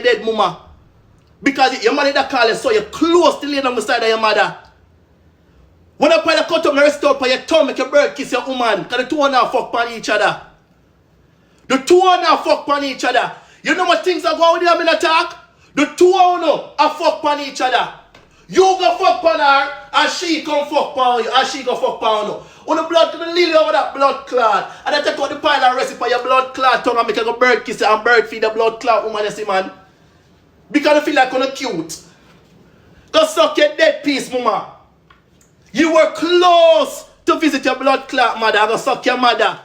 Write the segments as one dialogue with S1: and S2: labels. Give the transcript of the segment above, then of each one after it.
S1: dead mama. Because your mother that call you so you're close to laying on the side of your mother. When I put the cut up and rest up on your tongue, make your bird kiss your woman. Because the two are now fuck on each other. The two are now fuck on each other. You know what things are going on in the talk? The two are fuck on each other. You go fuck on her and she come fuck on you. And she go fuck on you. On the blood to the lily over that blood clot. And I take out the pile and rest it for your blood clot tongue and make you go bird kiss and bird feed the blood clot woman, you see, man. Because you feel like you're cute. Go suck your dead piece, mama. You were close to visit your blood clot mother. I'm going to suck your mother.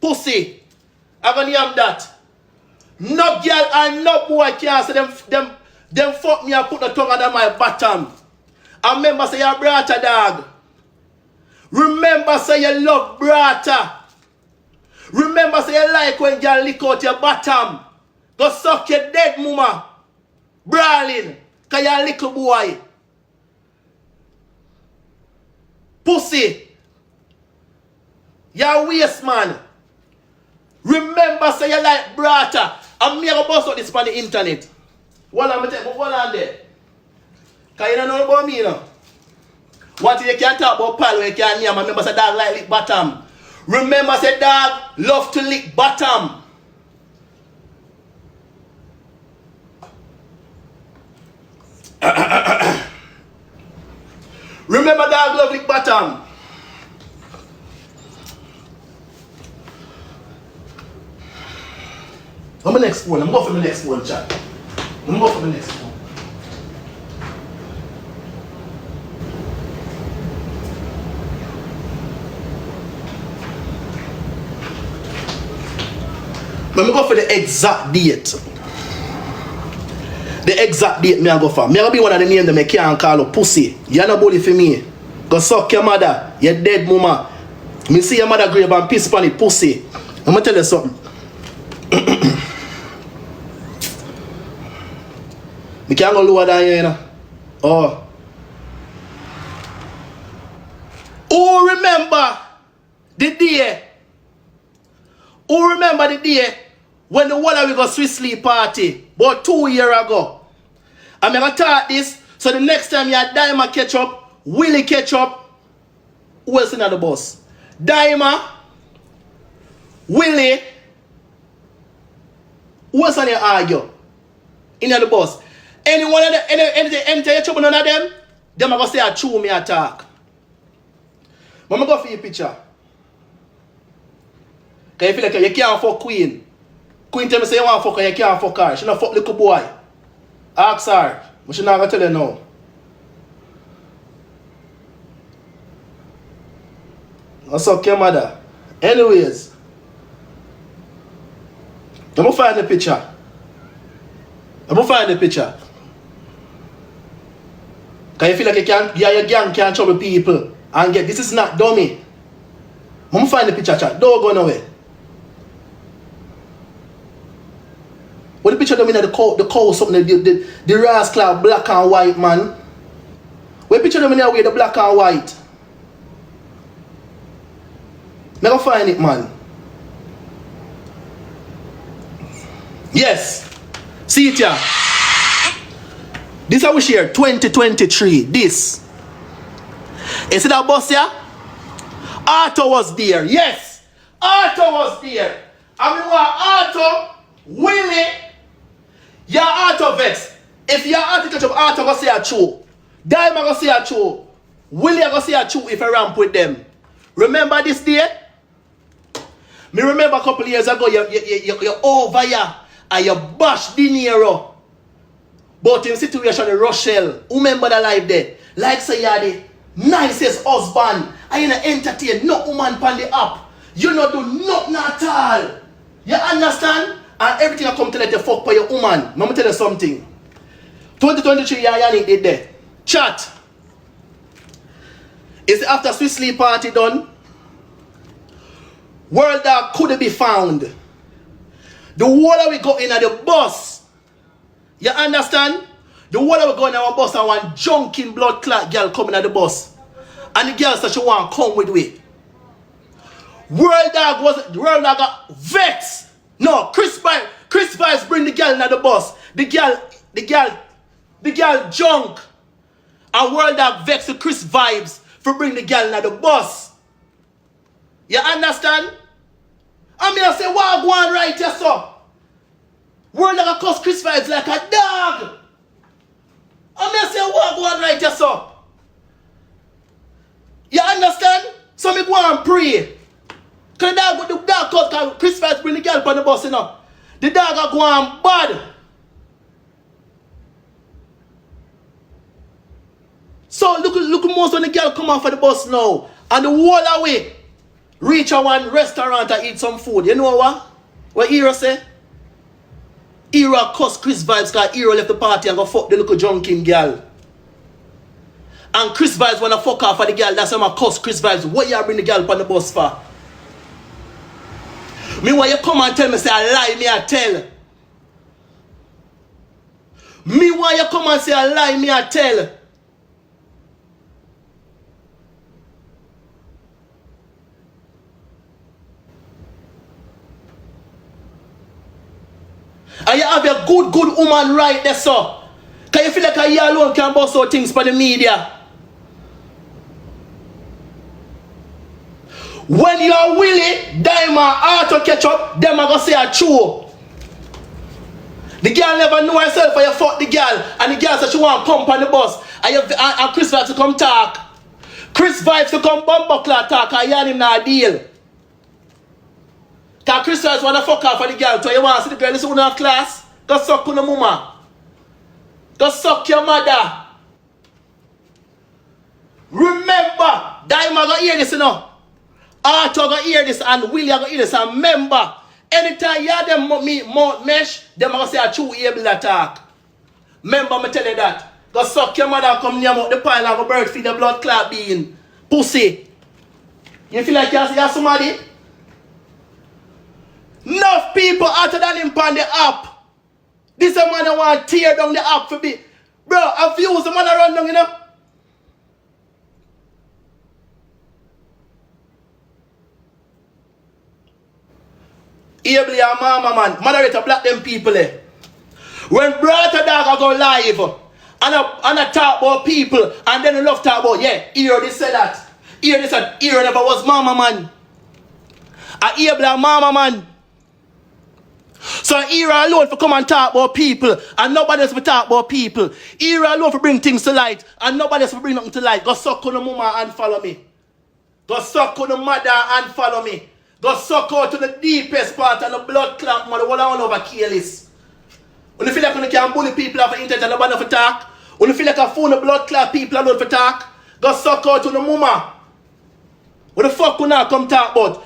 S1: Pussy. I'm going to name that. No girl and no boy can say them fuck me and put the tongue under my bottom. And remember say you're brata, dog. Remember say you love brata. Remember say you like when girl lick out your bottom. Go suck your dead mama. Brawling. Cause you're a little boy. Pussy. You're a waste man. Remember say you like brata. I'm me gonna bust out this on the internet. What I'm gonna hold on there. Cause you don't know about me, you know. One thing you can't talk about pal where you can't name. Remember say dog like lick bottom. Remember say dog love to lick bottom. Remember dog love lick bottom. I'm the next one. I'm going for the next one, chat. I'm going for the next one. Let me go for the exact date. The exact date me I go for. Me I be one of the names that me can't call a pussy. You're not bully for me. Go suck your mother. Your dead mama. Me see your mother grave and piss on it, pussy. I'm gonna tell you something. Me can't go lower than you, you know. Oh. Who remember the day? Who remember the day when the one we go Swiss sleep party about 2 years ago? I'm gonna talk this so the next time you have Daima catch up, Willie catch up, who else in the bus? Daima, Willie, who else on your argue? In the bus. Anyone of them, any trouble, none of them are going to say, I chew me attack. But I'm going to go for your picture. Because you feel like you can't fuck Queen. Queen tell me say you want to fuck her, you can't fuck her. She don't fuck little boy. Ask her. But she not going to tell you no. I'll suck your mother. Anyways. I'm going to find the picture. I'm going to find the picture. Because you feel like your gang can't trouble people and get this is not dummy. I'm going to find the picture, chat. Don't go nowhere. What the picture dummy in the cow something, the rascal black and white, man. What picture dummy in the black and white? I'm going to find it, man. Yes. See it here. This is how we share 2023. This. You see that bus here? Arthur was there. Yes. Arthur was there. I mean, Arthur, Willie, you're Arthur vex. If you're Arthur catch up, Arthur go say a true. Diamond go say a true. Willie go say a true if I ramp with them. Remember this day? Me remember a couple of years ago, you're over here and you bash De Niro. But in situation in Rochelle, who remember the life there? Like say you're the nicest husband. And you not entertain no woman pan the app. You not do nothing at all. You understand? And everything I come to let you fuck for your woman. Let me tell you something. 2023, Yannick did there. Chat. Is it after Swiss sleep party done? World Dawg could be found. The water we go in at the bus. You understand? The water we go in our bus and one junkin blood clot girl coming at the bus. And the girl said she want to come with me. World Dawg got vex. No, Chris Vice bring the girl in at the bus. The girl junk. And World Dawg vex with Chris Vibes for bring the girl in the bus. You understand? I mean, I say, what go on right here, so? World Dawg cuss Chris Vibes like a dog. I mean, I say, what go on right here, so? You understand? So me go and pray. Because the dog cut Chris Vibes bring the girl on the bus, you know. The dog are going bad. So look most when the girl come off of the bus now. And the whole away. Reach a one restaurant and eat some food. You know what? What Hero say? Hero cuss Chris Vibes because Hero left the party and go fuck the little junkin girl. And Chris Vibes wanna fuck off of the girl. That's why I cuss Chris Vibes. What you bring the girl on the bus for? Me when you come and tell me say I lie, me I tell. Me when you come and say I lie, me I tell. And you have a good woman right there, so. Can you feel like you alone can bust out things for the media? When you're Willie, Diamond, Arthur catch up, them are going to say a true. The girl never know herself, and you fuck the girl, and the girl says she want to pump on the bus, and Chris Vibes to come talk. Chris Vibes to come bumbuckler talk, and you and him not deal. Because Chris Vibes want to fuck off for the girl, so you want to see the girl, listen to have class, go suck on the mama. Go suck your mother. Remember, Diamond going to hear this, you know. Arthur going to hear this and William going to hear this. And remember, anytime you have them mouth mesh, them going to say a true able attack. Remember, me tell you that. Go suck your mother and come near the pile and go bird feed the blood clot being. Pussy. You feel like you're somebody? Enough people other than him on the app. This a man that want to tear down the app for me. Bro, I've used the man around down, you know. Able your mama, man. Moderator, block them people, eh. When brother Dawg go live and I talk about people and then I love talk about, yeah, Hero this said that. Hero this said, Hero never was mama, man. I able your mama, man. So Hero alone for come and talk about people and nobody else for talk about people. Hero alone for bring things to light and nobody else for bring nothing to light. Go suck on the mama and follow me. Go suck on the mother and follow me. Go suck out to the deepest part of the blood clot, mother. What I want over careless. When you feel like you can bully people off the internet and nobody for talk. When you feel like a phone the blood clot people alone for talk. Go suck out to the mama. What the fuck you now come talk about?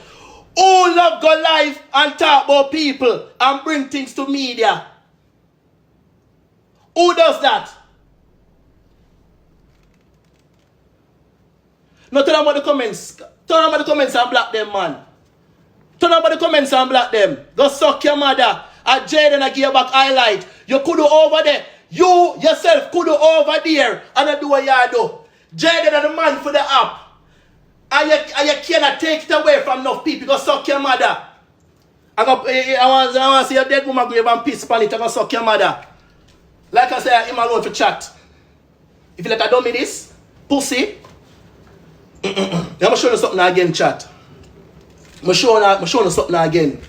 S1: Who love go live and talk about people and bring things to media? Who does that? Now turn about the comments. Turn about the comments and block them, man. Turn about the comments and block them. Go suck your mother. At Jaden I give you back highlight. You could do over there. You yourself could do over there and I do what you do. Jaden are the man for the app. And you cannot take it away from enough people. Go suck your mother. I want to see your dead woman grave and piss upon it. I go suck your mother. Like I said, I'm alone for chat. If you like I don't mean this, pussy. I'm going to show you something again, chat. I'm going to show you something again.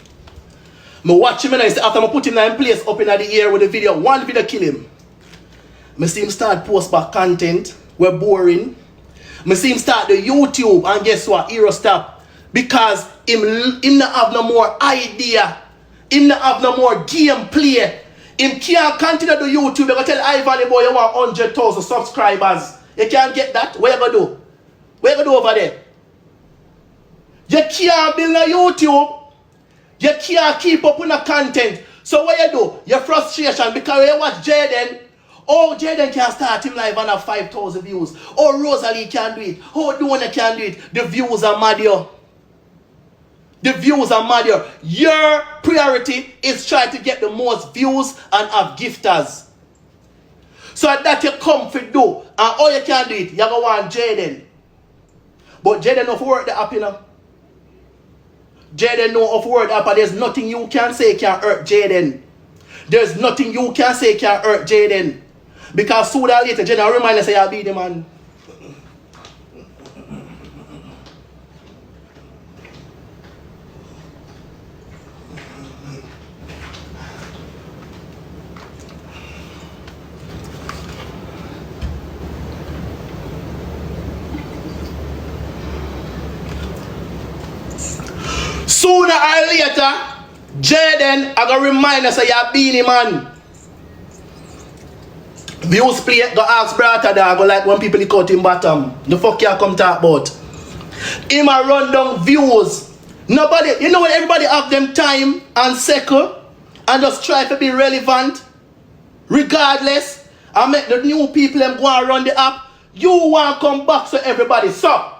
S1: I watch him and I say, after I put him in place up in the air with the video, one video kill him. I see him start post back content. We're boring. I see him start the YouTube and guess what? Hero stop. Because him not have no more idea. Him not have no more gameplay. Him can't continue the YouTube. You're going to tell Ivan boy you want 100,000 subscribers. You can't get that. What you going to do? What you going to do over there? You can't build a YouTube. You can't keep up with the content. So what you do? Your frustration because you watch Jaden. Oh, Jaden can start him live and have 5,000 views. Oh, Rosalie can do it. Oh, Donna can do it. The views are mad, yo. The views are mad, yo. Your priority is try to get the most views and have gifters. So that you come for do. And all you can do it, you go want Jaden. But Jaden know for work the app, you know. Jaden know of word app and there's nothing you can say can hurt Jaden. There's nothing you can say can hurt Jaden. Because sooner or later, Jaden will remind us that you'll be the man. Sooner or later, Jaden I gonna remind us that you're beanie man. Views play, go ask brother Dawg, like when people cut him bottom. The fuck you come talk about? Him a run down views. Nobody, you know when everybody have them time and circle and just try to be relevant, regardless, and make the new people them go and run the app. You want to come back to everybody, so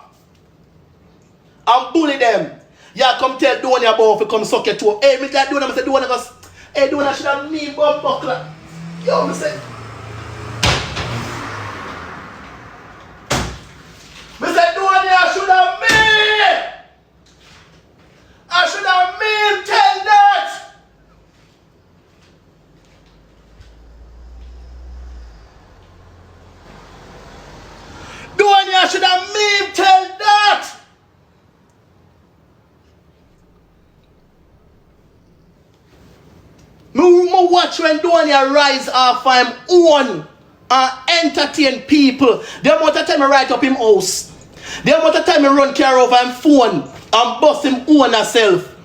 S1: and bully them. Yeah, come tell Donia about if you come suck your toe. Hey, me tell Donia, I say Donia goes, hey, Donia should have me bum buckler. Yo, me say Donia should have me. I should have me tell that. Donia should have me tell that. Me watch when Donia rise off him own and entertain people. The amount of time I write up him house. The amount of time I run care over him phone and bust him own herself.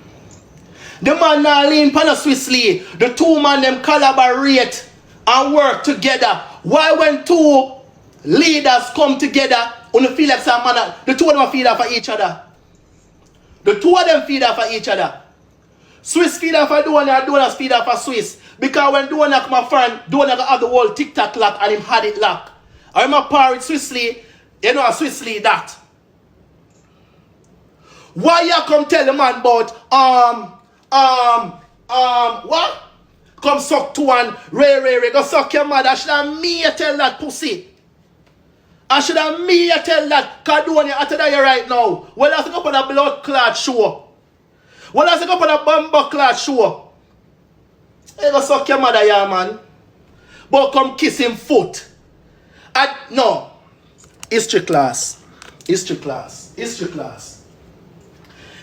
S1: The man now lean pan a Swissly. The two man them collaborate and work together. Why when two leaders come together, you feel like some man, the two of them feed off for each other. The two of them feed off for each other. Swiss feed off for Donia, Donia feed off for Swiss. Because when Donia come a friend, Donia got have the whole TikTok lock and him had it locked. I remember par with Swissly, you know a Swissly that. Why you come tell the man about what? Come suck to one, Ray, go suck your mother. I should have me tell that pussy. I should have me tell that, cause Donia after that right now. Well, I think up on a blood clot show. Well, I think up on a bumper clot show. Hey, go suck your mother, yeah, man. But come kiss him foot. No. History class. History class. History class.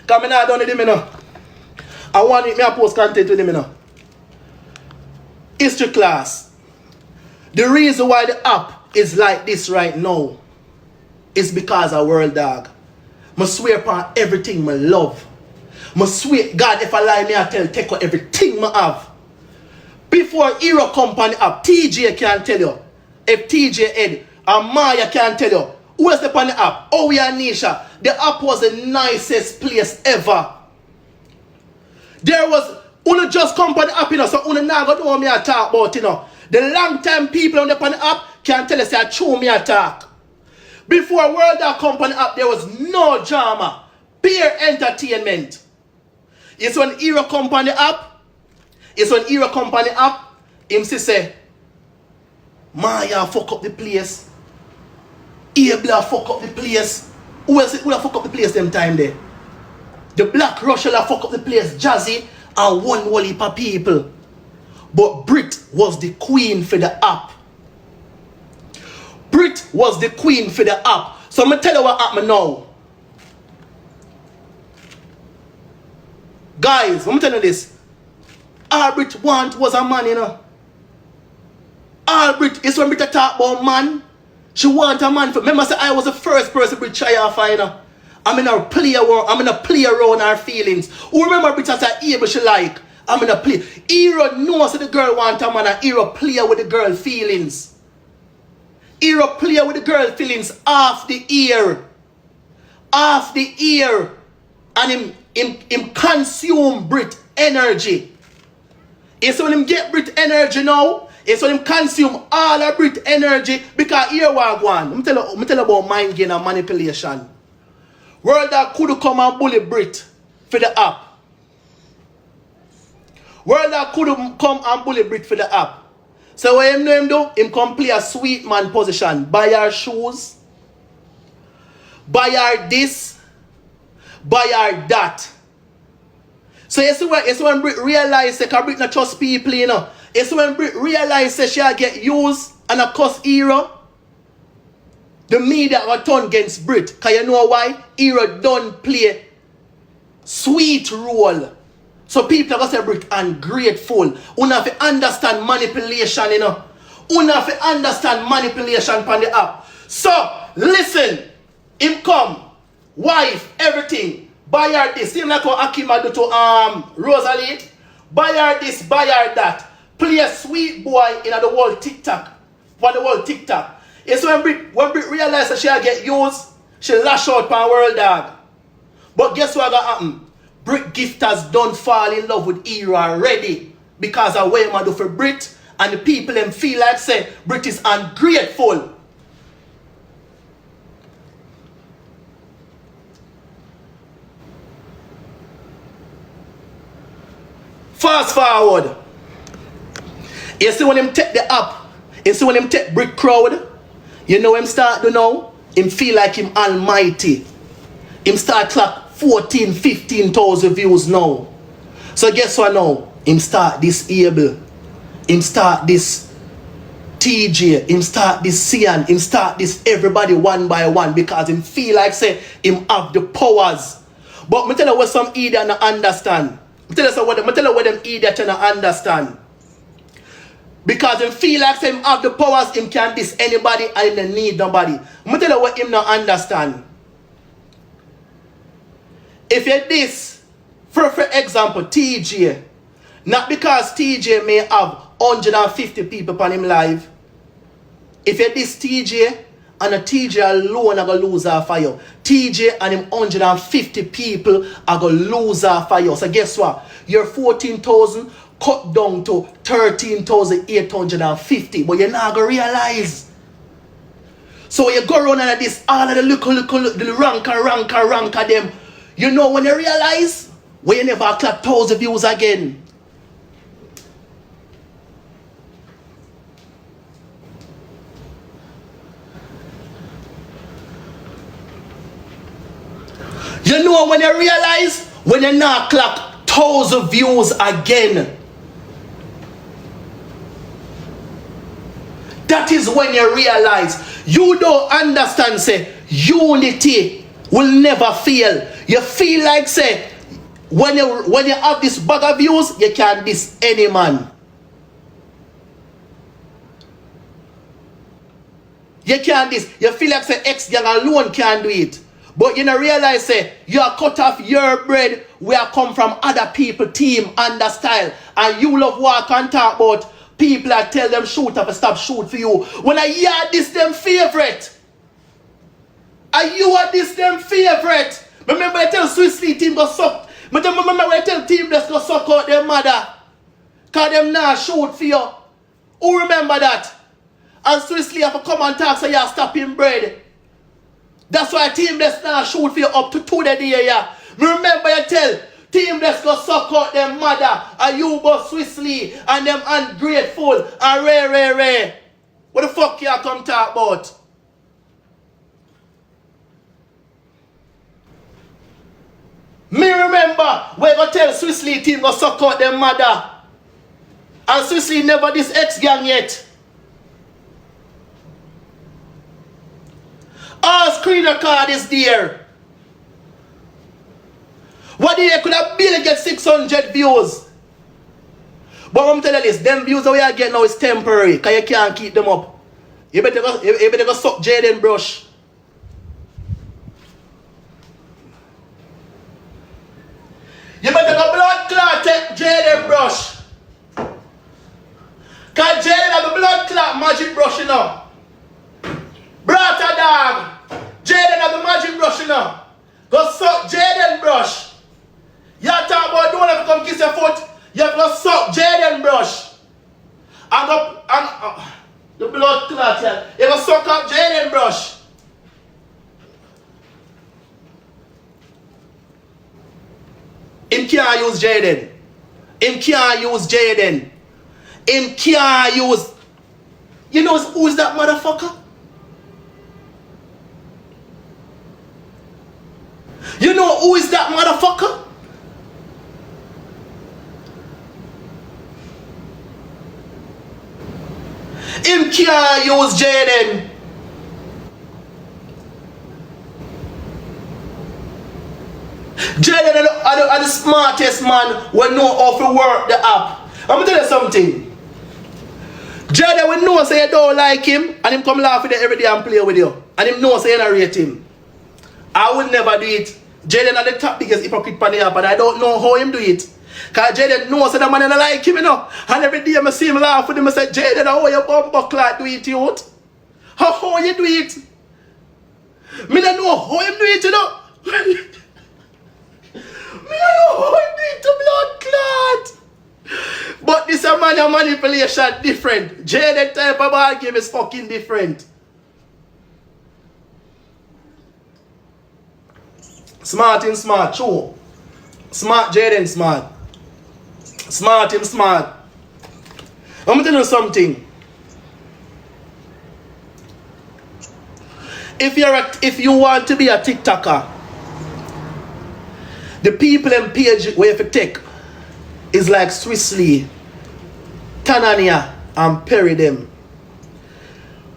S1: Come in, I don't need him, you know. I want me to post content with him, you know. History class. The reason why the app is like this right now is because of World Dawg. I swear upon everything I love. I swear, God, if I lie, me I tell take out everything I have. Before Hero Company app, TJ can tell you. If TJ Ed and Maya can tell you. Who else upon the app? Oh, we are Nisha. The app was the nicest place ever. There was, Una just come on the app, you know, so Una now got to know me a talk about, you know. The long time people on the app can tell us that show me a talk. Before World Dawg Company app, there was no drama. Pure entertainment. It's when Hero Company app. It's when Hero Company app. Him say, Maya fuck up the place. Abla fuck up the place. Who else would have fuck up the place them time there? The Black Russia fuck up the place. Jazzy and one whole heap of people. But Brit was the queen for the app. Brit was the queen for the app. So I'm going to tell you what happened now. Guys, I'm telling you this. All Brit want was a man, you know. All Brit is when Brit talk about man. She want a man. Remember, I was the first person Brit try her for, you know. I'm in a play around her feelings. Who remember Brit as able she like? I'm in a play. Hero knows that the girl want a man and Hero play with the girl feelings. Hero play with the girl feelings off the ear. Off the ear. And him consume Brit energy. It's when him get Brit energy now. It's when him consume all of Brit energy because here we go on. Let me tell you about mind game and manipulation. World Dawg could come and bully Brit for the app. World Dawg could come and bully Brit for the app. So what him know him do? Him come play a sweet man position. Buy her shoes. Buy her this. Buy her that. So you see when Brit realize that Brit not trust people, you know. It's when Brit realize that she'll get used and a cuss hero, the media will turn against Brit. Because you know why? Hero don't play sweet role. So people are going to say Brit ungrateful. You have to understand manipulation, you know. You have to understand manipulation on the app. So, listen. Him come. Wife, everything. Buy her this. Same like how Akima do to Rosalie. Buy her this, buy her that. Play a sweet boy in the world TikTok. For the world TikTok. It's when Brit realized that she'll get used, she lash out for world dog. But guess what gonna happen? Brit gifters don't fall in love with Hero already. Because of what I do for Brit. And the people them feel like say Brit is ungrateful. Fast forward. You see when him take the app, you see when him take Brit crowd, you know him start to know, him feel like him almighty. Him start clock 14, 15,000 views now. So guess what now? Him start disable. Him start this TJ. Him start this Caan. Him start this everybody one by one because him feel like say him have the powers. But me tell you what some idiot not understand. Me tell you what them idiot not understand. Because him feel like say him have the powers, him can diss anybody and him need nobody. Me tell you what him not understand. If you diss, for example, TJ, not because TJ may have 150 people on him live. If you diss TJ and a TJ alone are going to lose our fire. TJ and him 150 people are going to lose our fire. So guess what? Your 14,000 cut down to 13,850. But you're not going to realize. So you go around and this, all of the the ranker them. You know when you realize, when you never clap 1,000 views again. You know when you realize, when you not clock 1,000 views again. That is when you realize, you don't understand, say, unity will never fail. You feel like, say, when you have this bag of views, you can't diss any man. You can't diss. You feel like, say, X-Gang alone can't do it. But you know, realize, say, you are cut off your bread where come from other people, team, and the style. And you love walk and talk about people that tell them shoot up and stop shoot for you. When I hear this them favorite. And you are this them favorite. Remember I tell Swissley team go suck. Remember I tell team let's go suck out their mother. Cause them not shoot for you. Who remember that? And Swissley have to come and talk so you are stopping bread. That's why team let's not shoot for you up to 2 the day, yeah. Remember you tell team let's go suck out them mother and you both Swissley and them ungrateful and Ray. What the fuck you come talk about? Me remember we go tell Swissley team go suck out them mother. And Swissley never this X-Gang yet. All screener card is there. What do you could have barely get 600 views? But I'm telling you this, them views that we are getting now is temporary, because you can't keep them up. You better go suck Jaden brush. You better go blood clot take Jaden brush. Because Jaden have a blood clot magic brush, you know. Brata dog. Jaden have the magic brush, you know. Go suck Jaden brush. You talk about don't have to come kiss your foot. You have to suck Jaden brush. And the blood clot here. You have to suck up Jaden brush. Him can't use Jaden. Him can't use Jaden. Him can't use. You know who is that motherfucker? You know who is that motherfucker? Him can't use Jaden. Jaden are the smartest man who know how to work the app. I'm gonna tell you something. Jaden will know say you don't like him and him come laugh with you every day and play with you. And him know say you don't rate him. I would never do it. Jaden are the top biggest hypocrite on the app and I don't know how him do it. Cause Jaden knows that the man don't like him, you know. And every day I see him laugh with him, I say, Jaden, how you bumper clot do it, youth? How you do it? Me don't know how him do it, you know. Me don't know how him do it to blood clot. But this a man, a manipulation different. Jaden type of ball game is fucking different. Smart and smart, true. Smart Jaden smart. Smart him smart. I'm gonna tell you something. If you want to be a TikToker, the people and page where you take is like Swissley, Tanania, and Perry them.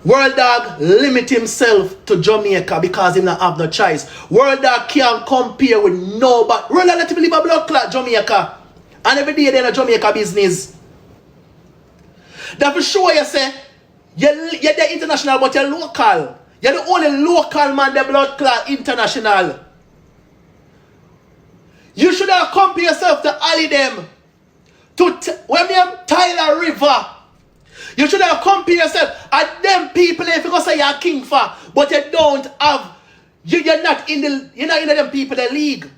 S1: World Dawg limit himself to Jamaica because he don't have no choice. World Dawg can't compare with nobody. World Dawg let him live a blood clot Jamaica. And every day they're in a Jamaica business. That for sure you say, you're the international but you're local. You're the only local man the blood clot international. You should have compared yourself to Ali them. When me am Tyler River. You should have compared yourself at them people if you go say you're a king for, but you don't have, you're not in them people the league.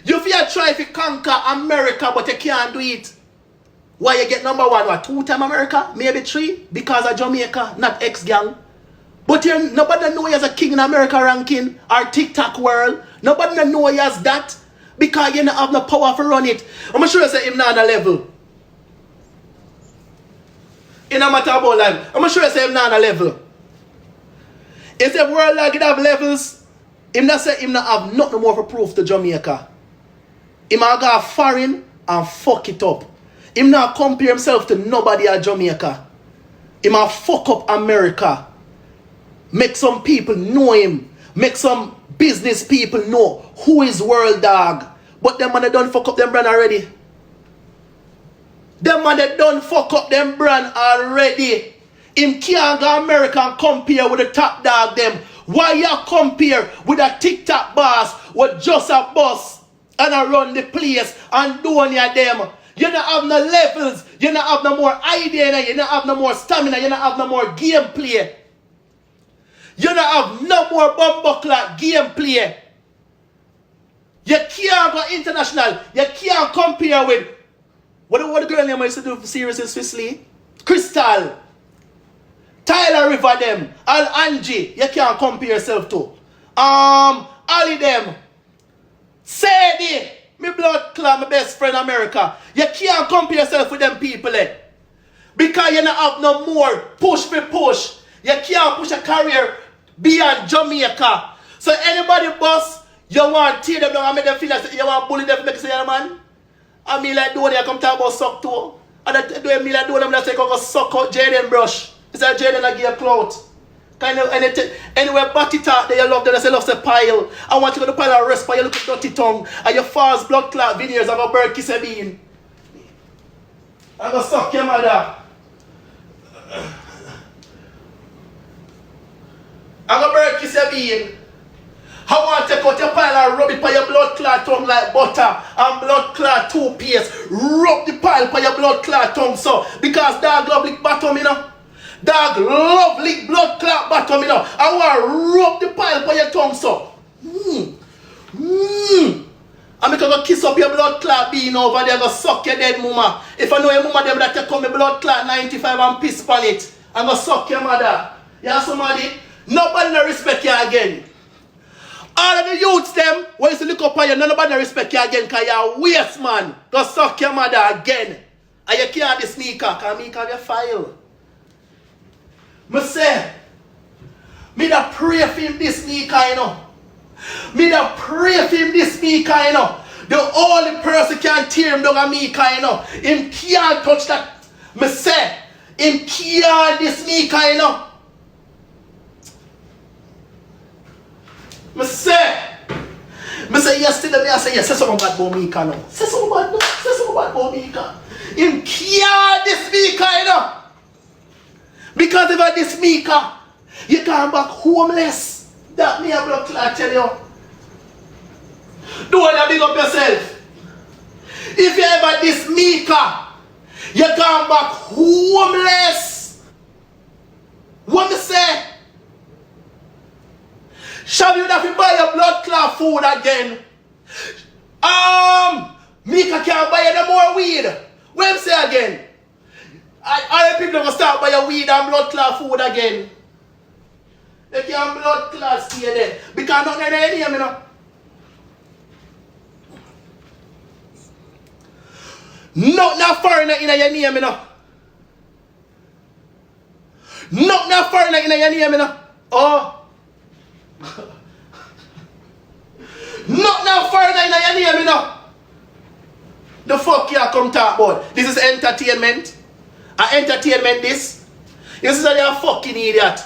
S1: You feel try to conquer America, but you can't do it. Why you get number one? What, 2-time America? Maybe 3? Because of Jamaica, not X-Gang. But nobody know you as a king in America ranking or TikTok world. Nobody know you as that because you don't have no power to run it. I'm sure you say him not on a level. In a matter about life, I'm sure you say him not on a level. If the world like it have levels, him not say him not have nothing more for proof to Jamaica. Him not go foreign and fuck it up. Him not compare himself to nobody at Jamaica. Him not fuck up America. Make some people know him. Make some business people know who is World Dawg. But them man they done fuck up them brand already. Them man they done fuck up them brand already. Him can't go America and compare with the top dog them. Why you compare with a TikTok boss with just a boss and I run the place and doing ya them? You don't have no levels. You don't have no more idea. You don't have no more stamina. You don't have no more gameplay. You don't have no more bumbuckler gameplay. You can't go international. You can't compare with what the girl name I used to do for series in Swissley? Crystal. Tyler River them. And Angie. You can't compare yourself to. Ali them. Sadie. Me blood clot, my best friend America. You can't compare yourself with them people because you don't have no more push for push. You can't push a career beyond Jamaica. So anybody boss, you want to tear them down and make them feel like you want to bully them to make say, yeah, man. I mean like doing you come talk about suck too. And that do me like doing them that say go suck out Jaden brush. It's like Jaden I give a clout. Kind of anything anywhere batty talk that you love them, they say love say pile. I want you to go to pile and rest by your little dirty tongue and your false blood clot veneers and go bird kiss a bean. I go suck your mother. I go bird kiss a bean. I want to take out your pile and rub it by your blood clot tongue like butter and blood clot toothpaste. Rub the pile by your blood clot tongue so because dog love lick bottom, you know. Dog love lick blood clot bottom, you know. I want to rub the pile by your tongue so. I'm going to kiss up your blood clot bean over there, go suck your dead mama. If I know your mama them that take come blood clot 95 and piss on it, I'm going to suck your mother. You have somebody? Nobody no respect you again. All of the youths them, when you look up on you, nobody no respect you again because you're a waste man. Go suck your mother again. And you can't be sneaker because me have your file. Me say, me da pray for him this sneaker, you know. Me da pray for him this sneaker, you know. The only person can tear him down a me, you know. Him can't touch that. Me say, Him can't this Mika, you know. Me say yesterday, I say, yes, say something bad about Mika now. Say something bad about Mika. Him can't this Mika, you know. Because if I this Mika, you come back homeless. That me a blood clot tell you. Don't you big up yourself. If you ever this Mika, you come back homeless. What me say? Shall you have to buy your blood clot food again? Mika can't buy you no more weed. What me say again? I people gonna start buy your weed and blood clot food again. They can't blood clot stay there. Because nothing in here, you know. Not foreigner in your name, you know. Not foreigner in your name, you know. Oh. Not foreigner in your name, you know. The fuck you come talk about? This is entertainment. Entertainment this. You say you're a fucking idiot.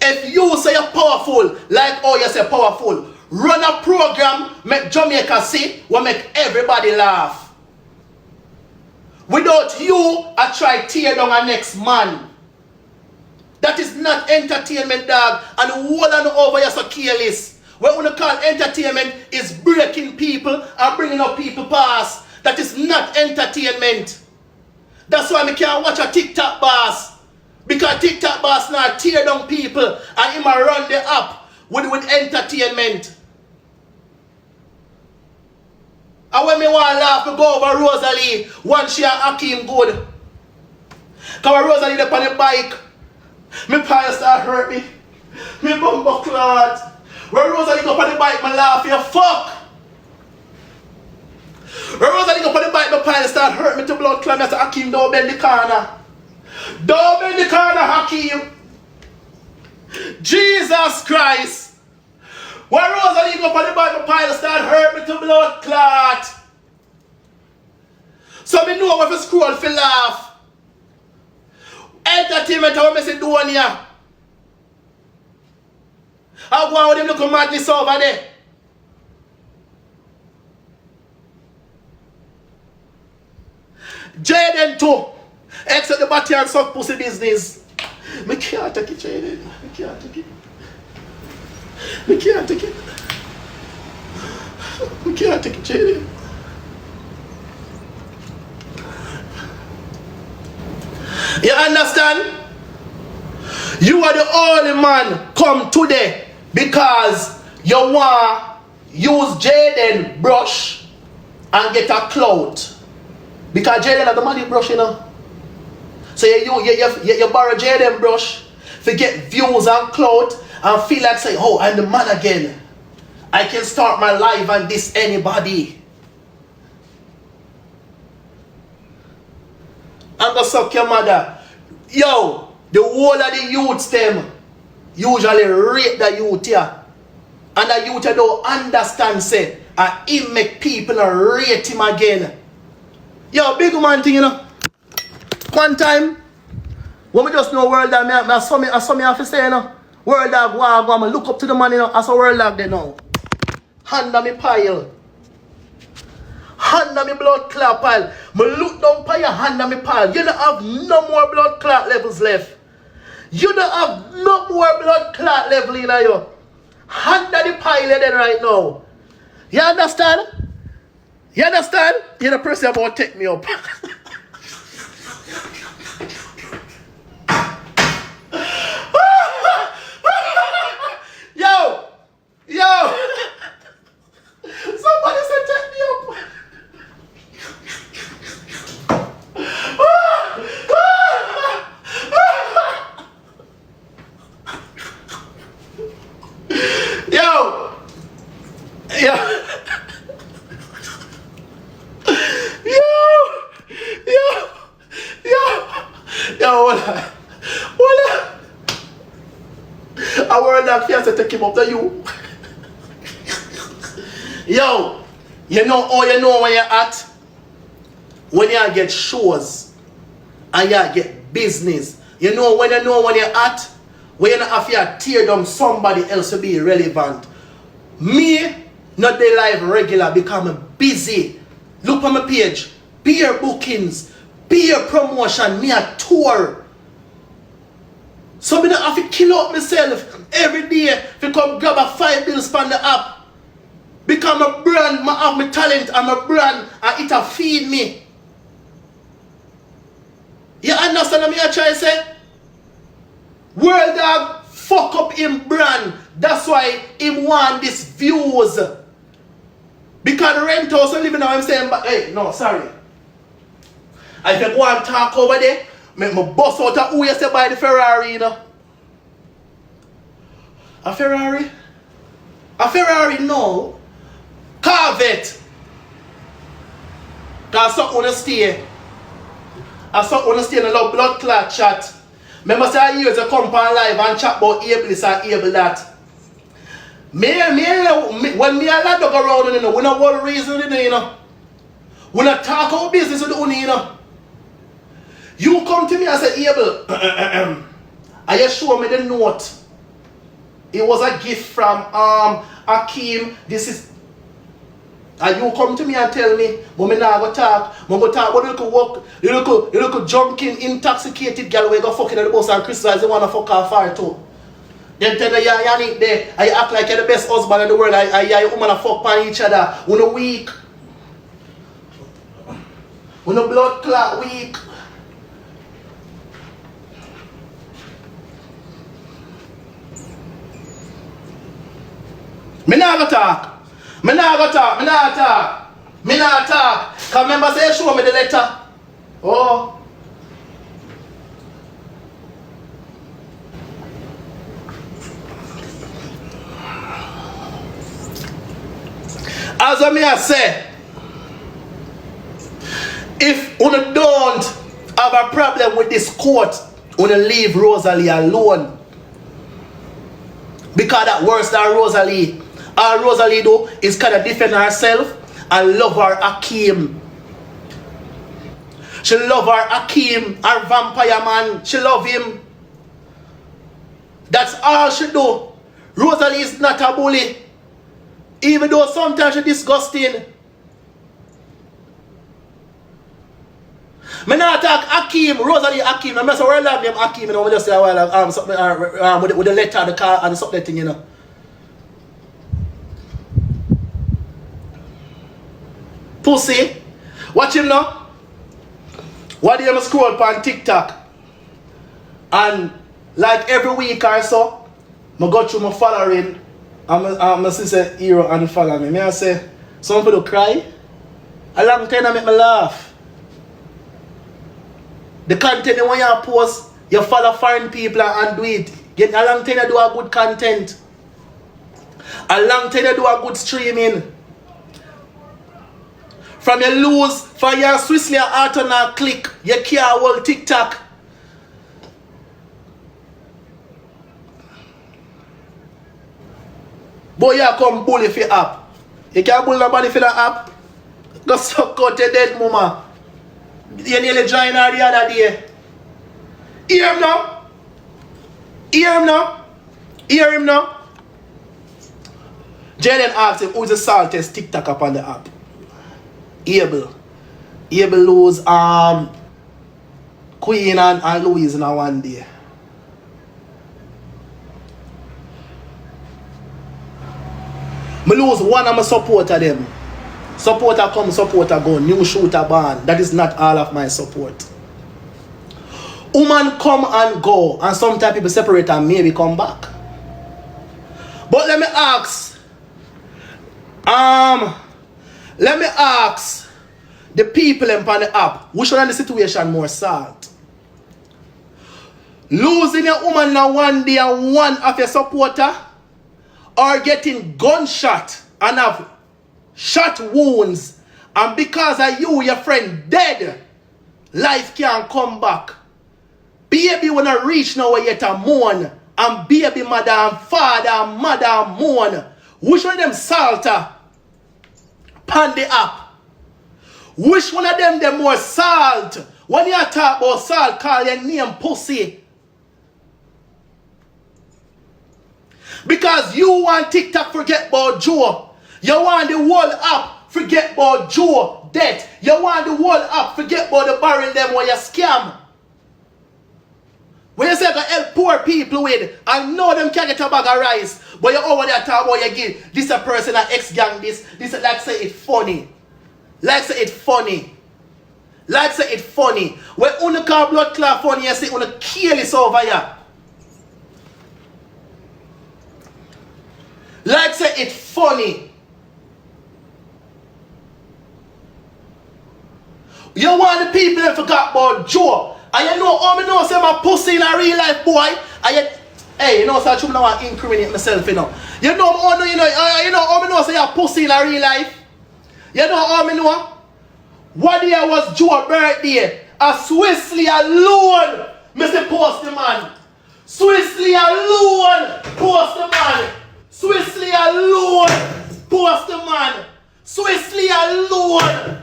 S1: If you say you're powerful, like how you say powerful, run a program, make Jamaica see, will make everybody laugh. Without you, I try tear down a next man. That is not entertainment, dog. And hold on over your so careless. What we call entertainment is breaking people and bringing up people past. That is not entertainment. That's why I can't watch a TikTok boss. Because TikTok boss now tear down people and him a run the app with entertainment. And when me want to laugh, I go over Rosalie, one she and Hakeem good. Because Rosalie up on the bike, my pants start hurt me. My bumper clot. When Rosalie go up on the bike, I laugh, you fuck. When Rosalie go up on the bike, my pants start hurt me to blood clot. I say, Hakeem, don't bend the corner. Don't bend the corner, Hakeem. Jesus Christ. When Rosalie go up on the bike, my pants start hurt me to blood clot. So me know if I scroll for laugh. Entertainment, how I say do on here. I go out with them look madness over there. Jaden too. Except the batty and suck pussy business. Me can't take it, Jaden. Me can't take it. Me can't take it. Me can't take it, Jaden. You understand? You are the only man come today because you want use Jaden brush and get a clout. Because Jaden has the money brush, you know. So you borrow Jaden brush to get views and clout and feel like say, oh, I'm the man again. I can start my life and diss anybody. I'm gonna suck your mother. Yo, the whole of the youths them usually rate the youth here. And the youth don't understand say and he make people rate him again. Yo, big man thing, you know. One time, when we just know World Dog, I saw me have to say, you know, World Dog, wow, I'm look up to the man, you know, I saw World Dog there now. Hand on me pile. Hand on me blood clot pile. Me look down by your hand on me pile. You don't have no more blood clot levels left. You don't have no more blood clot level in you. Hand on the pile then right now. You understand? You understand? You're the person about to take me up. Yo! Somebody said take me up. I wear that fear to take him up to you. Yo, you know how you know when you're at? When you get shows and you get business. You know when you're at, when you not have to tear down somebody else to be relevant. Me, not the live regular, become busy. Look on my page, peer bookings, peer promotion, me a tour. So I don't have to kill out myself every day to come grab a 5 bills from the app. Become a brand, I have my talent, I'm a brand, and it'll feed me. You understand what I try to say? World Dawg fuck up him brand. That's why he want this views. Because the rent house living now, I'm saying, but hey, no, sorry. If you go and talk over there, make me bust out of who you say buy the Ferrari, you know. A Ferrari? A Ferrari, no. Corvette. That's something to stay. That's something to stay in a little blood clot chat. Remember say I used to come on live and chat about able this and able that. When me and that dog around, you know, we don't want reason, you know. We don't talk about business with the only, you know. You come to me and say, Abel, and you show me the note. It was a gift from Akeem. This is. And you come to me and tell me, but me now go talk. I'm going to talk about you look drunken, intoxicated girl who go fucking at the bus and criticize the one to fuck off fire too. Then tell you, you there, I act like you're the best husband in the world. You woman a fuck on each other. When you weak. When you blood clot weak. Me nah go talk. Me nah go talk. Me nah talk. Me nah talk. Cause remember say show me the letter. Oh. As I say, if you don't have a problem with this court, you leave Rosalie alone. Because that worse than Rosalie. All Rosalie do is kind of defend herself and love her Akeem. She love her Akeem, her vampire man. She love him. That's all she do. Rosalie is not a bully. Even though sometimes she's disgusting. Me not talk Akeem, Rosalie Akeem. I'm not so worried about name Akeem. You know, I just say a while something with the letter, the car, and something thing, you know. Pussy, watch him now. What do you scroll on TikTok? And like every week or so, I go through my following. I'm a sister hero and follow me. I say, some people cry. A long time I make me laugh. The content when you post, you follow foreign people and do it. Get a long time you do a good content. A long time you do a good streaming. From you lose, for your Swissly art on a click, you can't hold TikTok. Boy, you come bully for app. You can't bully nobody for the app. Go suck out your dead mama. You nearly joined her the other day. Hear him now? Hear him now? Hear him now? Jaden asked him who's the saltiest TikTok up on the app. Abel lose Queen and Louise in one day. Me lose one of my supporter them. Supporter come, supporter go, new shooter ban. That is not all of my support. Woman come and go, and sometimes people separate and maybe come back. But let me ask. Let me ask the people in the app, which one of the situation more salt? Losing a woman now one day and one of your supporter, or getting gunshot and have shot wounds, and because of you, your friend dead, life can't come back. Baby wanna reach now yet a mourn, and baby mother and father and mother mourn. Which one of them salter? Pan the app. Which one of them more salt? When you talk about Saul, call your name pussy. Because you want TikTok forget about Joe. You want the whole app forget about Joe debt. You want the whole app forget about the barrel them where you scam. When you say I help poor people with, I know them can't get a bag of rice, but you over there talk about you give this a person an ex-gang this like say it funny. Like say it funny. Like say it funny. When you call blood clot funny, you say you kill this over here. Like say it funny. You want the people that forgot about Joe. And you know how me know say my pussy in a real life, boy. And you, hey, you know so I should not incriminate myself, you know. You know how me know say your pussy in a real life. You know how me know? What day was Joe's birthday? A Swissly alone, Mr. Post the man. Swissly alone, post the man. Swissly alone, post the man. Swissly alone.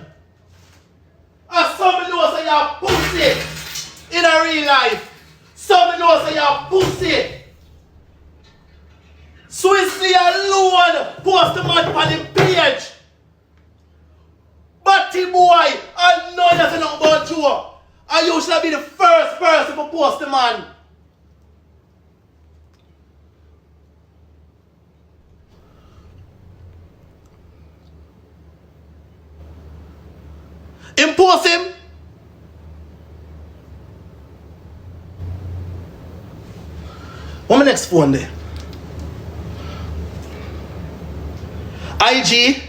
S1: And some know say your pussy in a real life. Some know say your pussy. Swissly alone, post the man on the page. Batty boy, I know nothing about you. And you should be the first person to post the man. Impose him. What's my next phone there? IG.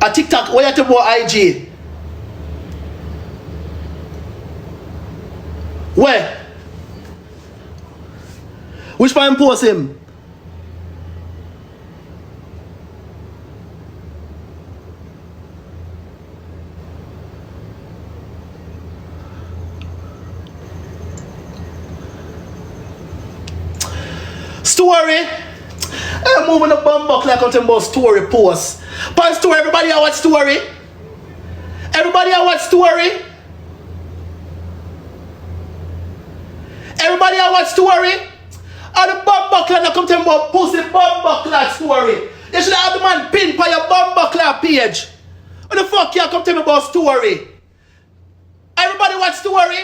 S1: A TikTok, what you talk about IG? Where? Which one post him? Story. I'm moving the bum buck like I'm talking about story post. Pan story, everybody I watch story. Everybody I watch story. Everybody I watch story. And the bum buck like I come talking about pussy bum buck like story. You should have the man pin by your bum buck like page. What the fuck you come tell me about story? Everybody watch story.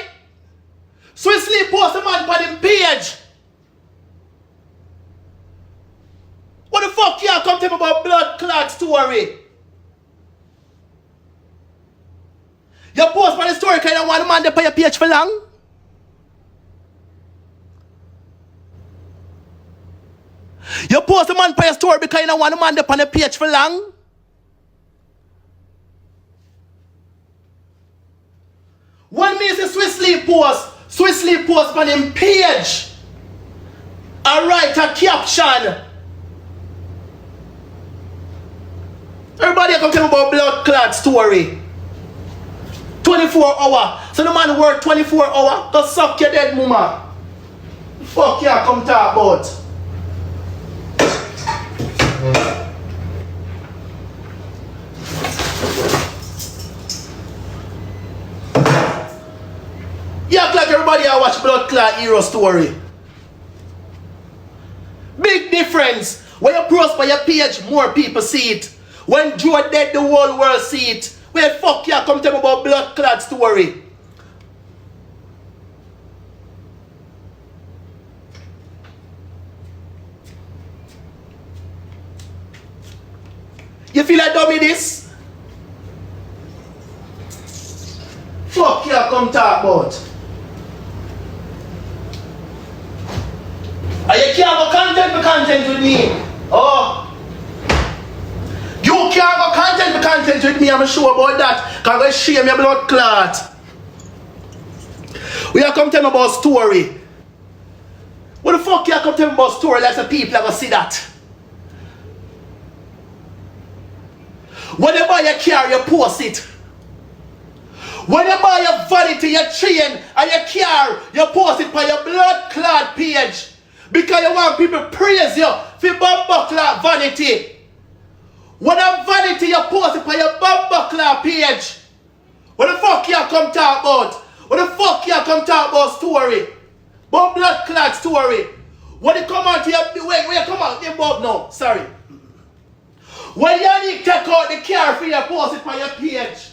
S1: Swissly post the man by the page. What the fuck y'all come tell me about blood clot story? You post by the story because you want the man to pay your page for long? You post the man by your story because you don't want the man to pay your page for long? One means the Swissly post on him page. I write a caption. Everybody come tell me about blood clot story. 24 hours. So the man work 24 hours. Go suck your dead mama. Fuck you come talk about. You act like everybody I watch blood clot hero story. Big difference. When you post by your page, more people see it. When Joe dead, the whole world see it. Where the fuck you come tell me about blood clot story? You feel like dummy this? Fuck you come talk about. And you can't go content for content with me. Oh. You can't go content for content with me, I'm sure about that. Because I shame your blood clot. We are come tell me about story. What the fuck you come tell me about story like the people are going to see that? When you buy your car, you post it. When you buy your vanity, your chain, and your car, you post it by your blood clot page. Because you want people to praise you for bumper clot vanity. When a vanity you post it on your bumper clot page. What the fuck you come talk about? What the fuck you come talk about story? But blood clot story. When you come out here, wait, when you come out here, Bob, no, sorry. When you need to take out the car for your post it on your page.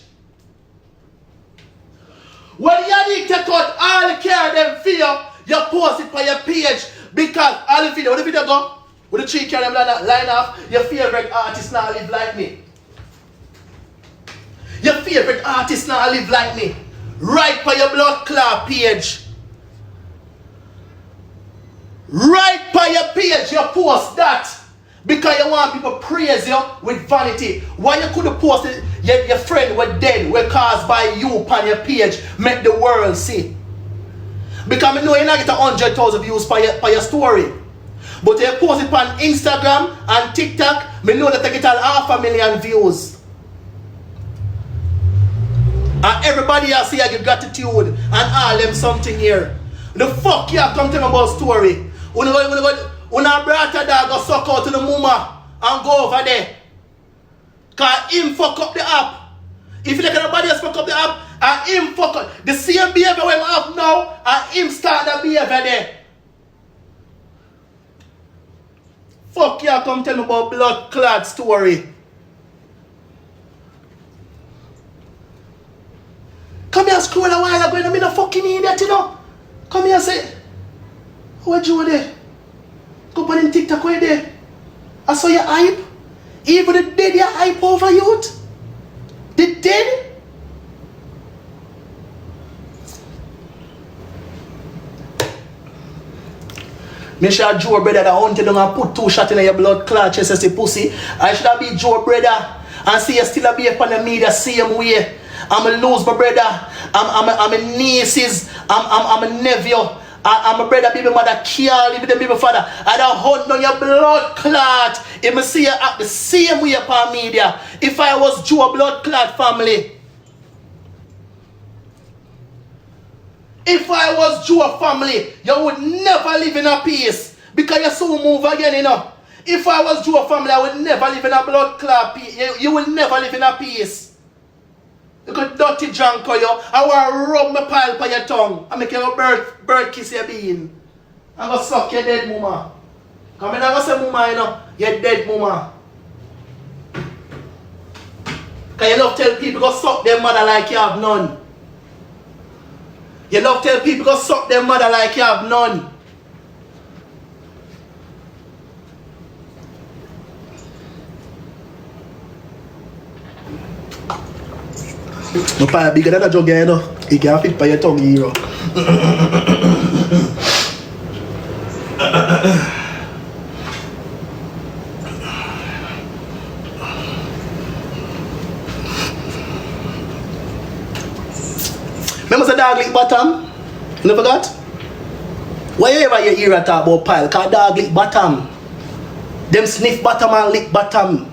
S1: When you need to take out all the car them for you post it on your page. Because all the video, what the video go? With the 3 car them line off, your favorite artist now live like me. Your favorite artist now live like me. Right by your blood clot page. Right by your page, you post that. Because you want people praise you with vanity. Why you couldn't post it? Your friend were dead, were caused by you on your page. Make the world see. Because I know you're not getting 100,000 views for your story. But you post it on Instagram and TikTok, I know that I get 500,000 views. And everybody else here give gratitude and all them something here. The fuck you come tell me about story? When a brother dog go suck out to the mama and go over there. Cause him fuck up the app. If you look at everybody else fuck up the app, and him fuck up the same behavior we have now, and him start the behavior there. Fuck you come tell me about blood clot story. Come here scroll a while ago and I'm in a fucking idiot, you know. Come here say, what you there? Go put in TikTok where there. I saw your hype. Even the dead you hype over youth. The dead. Me should have Joe brother that hunted down and put 2 shots in your blood clot chest as a pussy. I should have be Joe brother and see you still be up on the media same way. I'm a lose my brother. I'm a nieces. I'm a nephew. I'm a brother, baby mother, can't live with the baby father. I don't hunt on your blood clot. If I see you act the same way upon media. If I was Joe blood clot family. If I was Joe family, you would never live in a peace. Because you so move again, you know. If I was Joe family, I would never live in a blood clot peace. You will never live in a peace. You could dirty drunk or you. I want to rub my pile by your tongue. I make you bird kiss your bean. I'm going to suck your dead mama. Come in, I'm going to say mama, you know. Your dead mama. Because you love tell people go suck their mother like you have none. You love tell people go suck their mother like you have none. My pile bigger than a jug, you know. You can't fit by your tongue, hero. Remember the dog lick bottom? You never forgot? Why you ever hear a talk about pile? Because dog lick bottom. Them sniff bottom and lick bottom.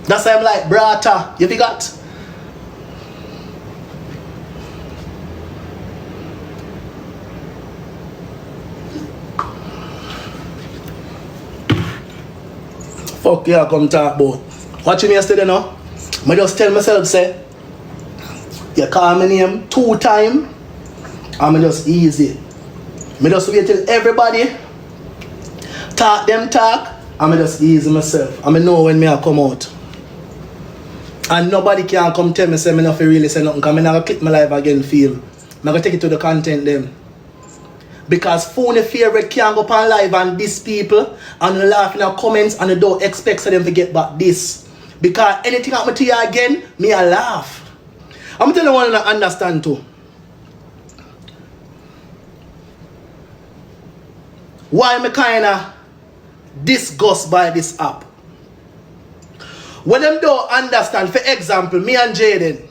S1: That's why I'm like, brata. You forgot? Fuck yeah, come talk about. Watching me yesterday now? I just tell myself, say, you call my name 2 times, I'm just easy. I just wait till everybody talk them talk, I'm just easy myself. I know when I come out. And nobody can come tell me, say, I not really say nothing, because I never click my life again film. I'm going to take it to the content them. Because phone favorite can't go up on live and diss people and laugh in the comments and you don't expect them to get back this. Because anything happen to you again, me I laugh. I'm telling you one to understand too. Why am I kinda disgusted by this app? When them don't understand, for example, me and Jaden,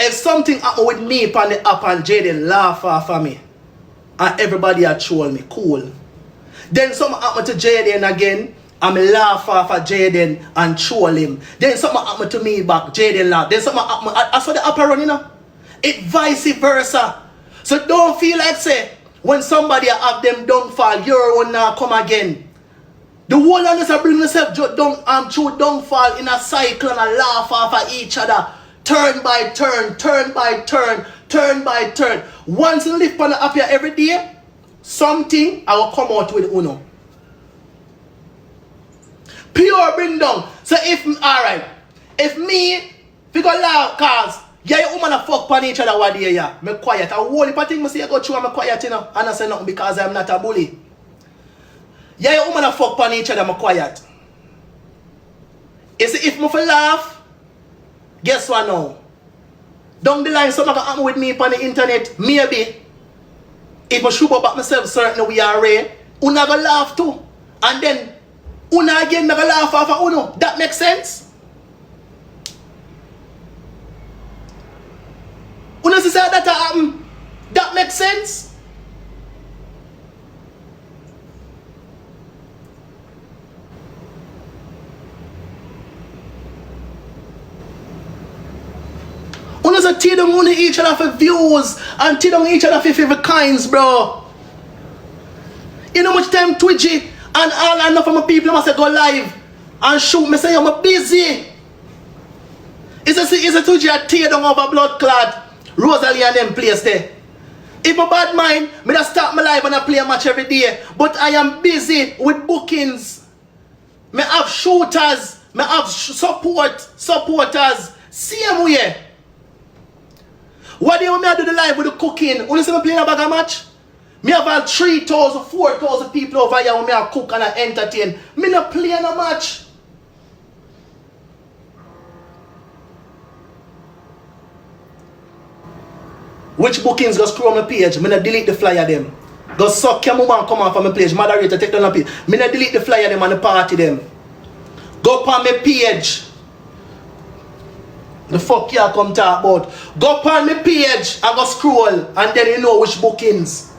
S1: if something happen with me upon the app and Jaden laugh off of me, and everybody had troll me, cool. Then something happened to Jaden again, and I laugh off of Jaden and troll him. Then something happened to me back, Jaden laugh. Then something happened, I saw the app run, you know. It vice versa. So don't feel like say, when somebody have them downfall, your one now come again. The whole of us bring themselves down through downfall in a cycle and a laugh off of each other. turn by turn, turn by turn, turn by turn. Once you live on the app here every day, something I will come out with uno. Pure bring down. So if, alright, if me, we go loud cause, yeah, you woman a fuck on each other one day, yeah. Me quiet. I whole heap of things I say I go through and me quiet, you know. And I say nothing because I'm not a bully. Yeah, you woman a fuck on each other, me quiet. You see, if me for laugh, guess what now? Down the line, something can happen with me on the internet, maybe. If I shoot up myself certain we are rare, una go laugh too. And then, una again, me go laugh after uno. That makes sense? Una say that happen. That makes sense? Una say tear down on each other for views and tear down each other for favorite kinds, bro. You know much time Twitchy and all enough of my people must go live and shoot me say I'm busy. Is a Twitchy a tear down over blood clot? Rosalie and them place there. If my bad mind, me just start my life and I play a match every day. But I am busy with bookings. Me have shooters. Me have supporters. Same way. What do you want me to do the live with the cooking? When you see me playing a bag of match? Me have 3,000, 4,000 people over here when me I cook and I entertain. Me not playing a match. Which bookings go scroll on my page? Me not delete the flyer them. Go suck your move and come off on my page. Moderator take down the page. Me not delete the flyer them and the party them. Go up on my page. The fuck you come talk about? Go up on my page and go scroll and then you know which bookings.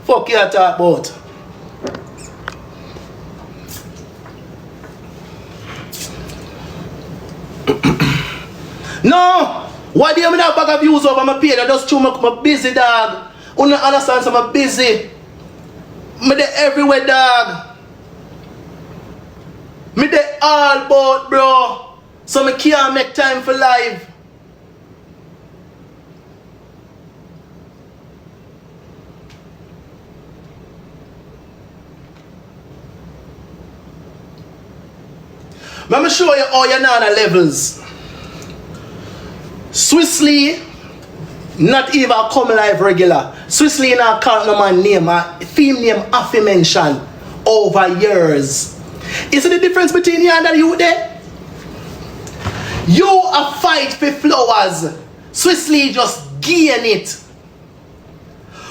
S1: Fuck you talk about? No! Why do you have a bag of views over my page? I just too much busy, dog. You don't understand, so I'm busy. Me there everywhere, dog. Me there all about, bro. So me can't make time for live. Let me show you all your nana levels. Swissly, not even come live regular. Swissly not call no man name, a theme name after mention over years. You see the difference between you and you there? You a fight for flowers. Swissly just gain it.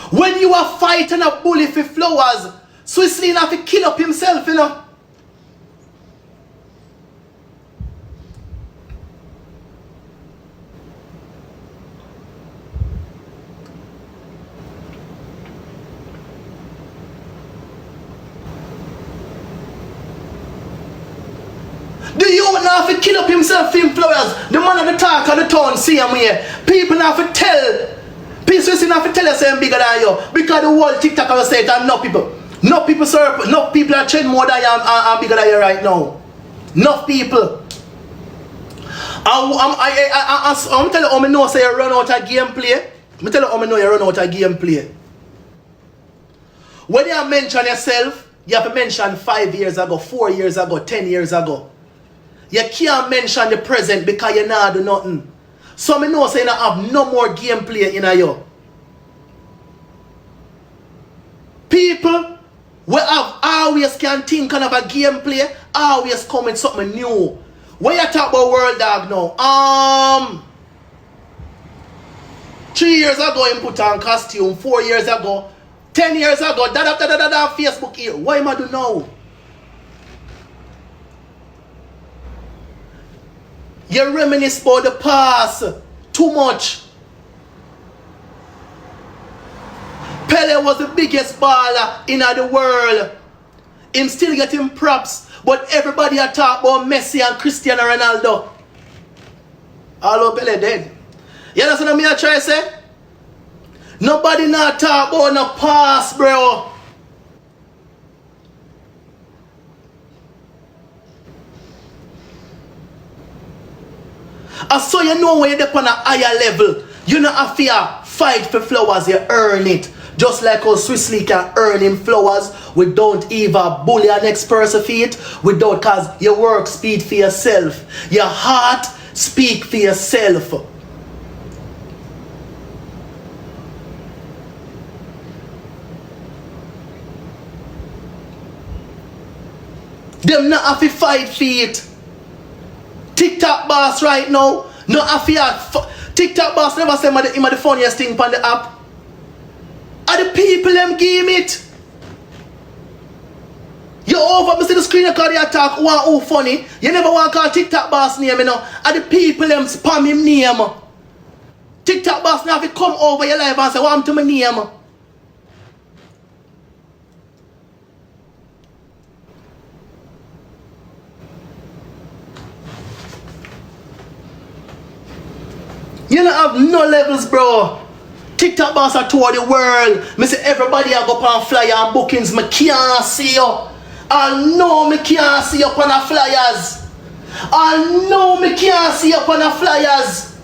S1: When you are fighting a bully for flowers, Swissly have to kill up himself, you know. The youth now have to kill up himself in flowers. The man at the talk of the town see him here. People now have to tell. People have to tell us I'm bigger than you. Because the whole TikTok will say it and no people. No people sir, no people are trained more than you and bigger than you right now. Enough people. I'm telling you how I know say you run out of gameplay. I'm telling you how I know you run out of gameplay. When you mention yourself, you have to mention 5 years ago, 4 years ago, 10 years ago. You can't mention the present because you not do nothing. So I know say you have no more gameplay in you. People we have always can think of a gameplay, always come with something new. When you talk about World Dawg now, 3 years ago you put on costume, 4 years ago, 10 years ago, Facebook here. What am I do now? You reminisce about the past too much. Pele was the biggest baller in the world. Him still getting props, but everybody are talk about Messi and Cristiano Ronaldo. All of Pele dead. You understand what I try to say? Nobody not talk about no past, bro. And so you know when you're up on a higher level, you don't have to fight for flowers, you earn it. Just like how Swiss Lee can earn him flowers without even bully an next person for it, without, cause your work speak for yourself. Your heart speak for yourself. Them not have to fight for it. TikTok boss right now, no have to TikTok boss never say him the funniest thing on the app. Are the people them give him it? You over me see the screen record you talk who funny. You never want to call TikTok boss name, you know. Are the people them spam him name? TikTok boss now have to come over your life and say, what to my name? You don't have no levels, bro. TikTok boss are tour the world. Me say everybody I go on flyer and bookings. Me can't see you. I know me can't see you on the flyers. I know me can't see you on the flyers.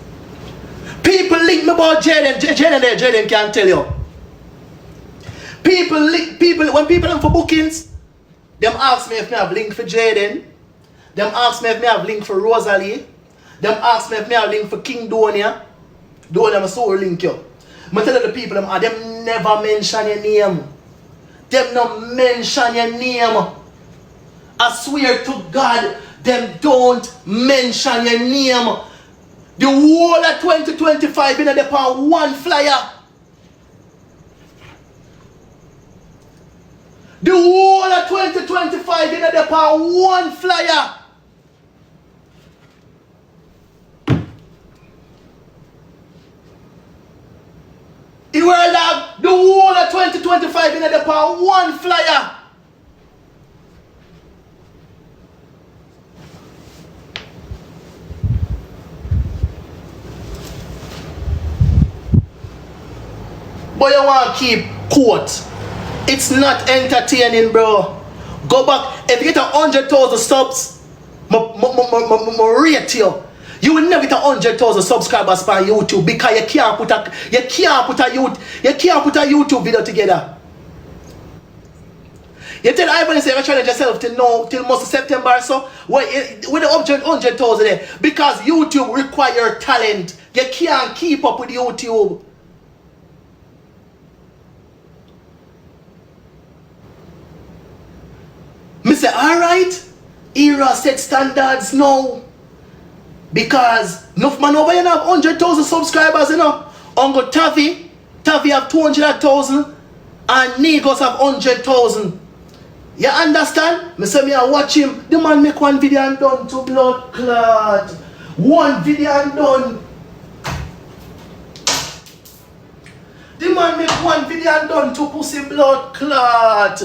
S1: People link me about Jaden. Jaden can't tell you. When people look for bookings, them ask me if me have link for Jaden. Them ask me if me have link for Rosalie. Them ask me if me have link for King Donia. Donia I'm so link you. I tell the people them never mention your name. Them not mention your name. I swear to God, them don't mention your name. The whole of 2025 in the upon one flyer. The whole of 2025 in the upon one flyer. The world of the whole of 2025 in the upon one flyer. But you want to keep quote. It's not entertaining, bro. Go back. If you get 100,000 subs, rate you. You will never get 100,000 subscribers on YouTube because you can't put a YouTube video together. You tell Ivan say you challenge yourself till now, till most of September or so. With the 100,000 there, because YouTube require talent. You can't keep up with YouTube. Me say, alright, era set standards now. Because enough man over here have 100,000 subscribers, you know. Uncle Tavi have 200,000 and Negos have 100,000. You understand? Me say me I watch him. The man make one video and done to blood clot. One video and done. The man make one video and done to pussy blood clot.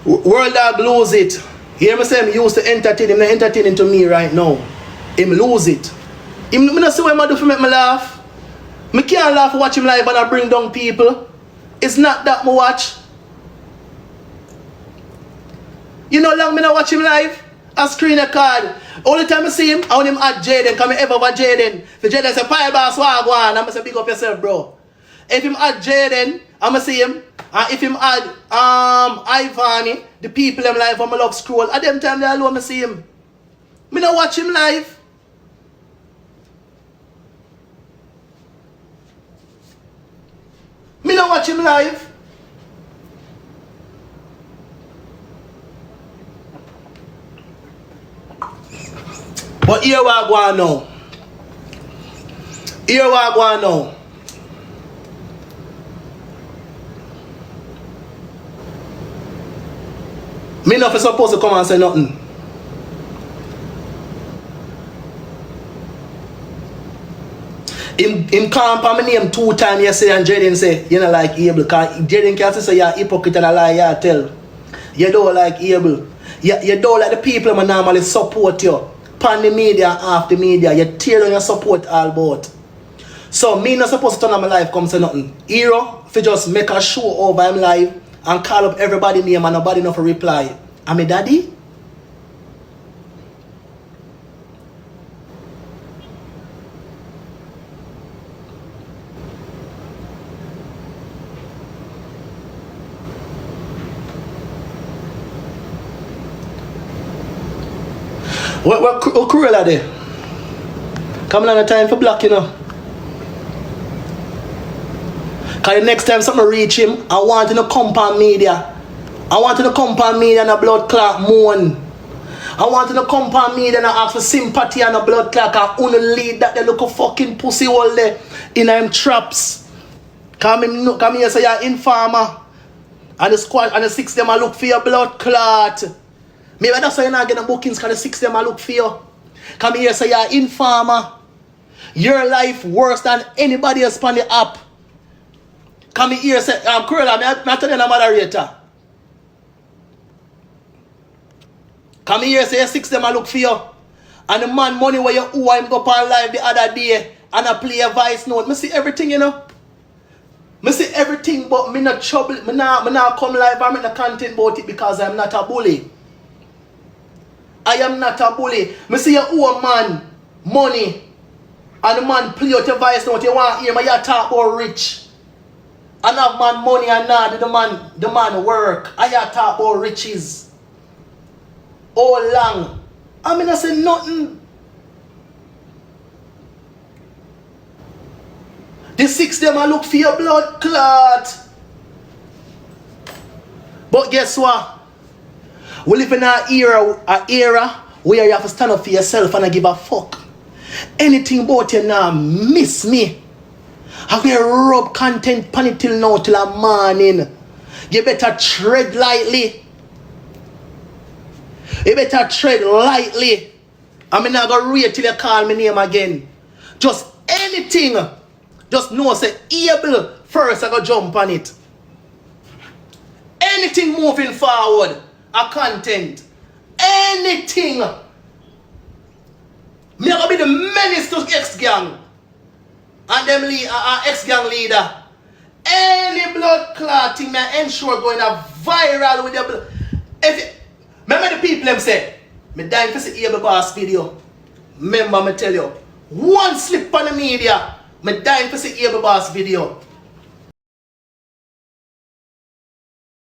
S1: World Dawg lose it. Hear me say him used to entertain him, not entertaining to me right now. Him lose it. Him not see what him do for make me laugh. Me can't laugh watch him live and I bring down people. It's not that me watch. You know long me not watch him live? I screen a card. Only time I see him, I want him at Jaden. Come ever over Jaden. If Jaden say pile boss wagwan, I'ma say big up yourself, bro. If him at Jaden, I'ma see him. And if him add Ivani, the people them live on my love scroll, at them time they alone me see him. Me not watch him live. Me not watch him live. But here we are going now. Here we are going now. Me not supposed to come and say nothing. Him camp on my name 2 times yesterday and Jaden say, you know like Abel. Because Jaden can't say you're a hypocrite and a lie, you tell. You don't like Abel. You don't let the people who normally support you. Pan the media and off the media. You tear down your support all about. So me not supposed to turn on my life come say nothing. Hero, if you just make a show over him live and call up everybody name and nobody enough to reply. I'm a daddy? What cruel are they? Coming on the time for black, you know. Cause the next time something reach him, I want him to come on media. I want him to come on media and a blood clot moan. I want him to come on media and ask for sympathy and a blood clot and only lead that they look a fucking pussy hole there in them traps. Come here say you're informer. And the squad and the six them I look for your blood clot. Maybe that's why you're not getting bookings because the six them I look for you. Come here say you're informer. Your life worse than anybody else on the app. Come here say I'm cruel, I'm not telling you a moderator. Come here say your six them I look for you. And the man money where you owe him go on live the other day and I play a voice note. Me see everything, you know. Me see everything, but me not trouble. Me not come live and make the content about it because I'm not a bully. I am not a bully. Me see you owe a man money and the man play out your voice note. You want to hear me, you talk about rich. And have man money and not the man work. I talk about riches. All long. I mean I say nothing. The six them I look for your blood clot. But guess what? We live in an era where you have to stand up for yourself and I give a fuck. Anything about you now miss me. I'm going to rub content pan it till now till the morning. You better tread lightly. You better tread lightly. I'm not going to read till you call my name again. Just anything. Just know say able first I go jump on it. Anything moving forward, a content. Anything. Me gonna be the menace to X-Gang. And them X-Gang leader. Any blood clotting me ensure going a viral with your blood. Remember the people them say, me dying to see Ableboss video. Remember me tell you, one slip on the media. Me dying to see Ableboss video.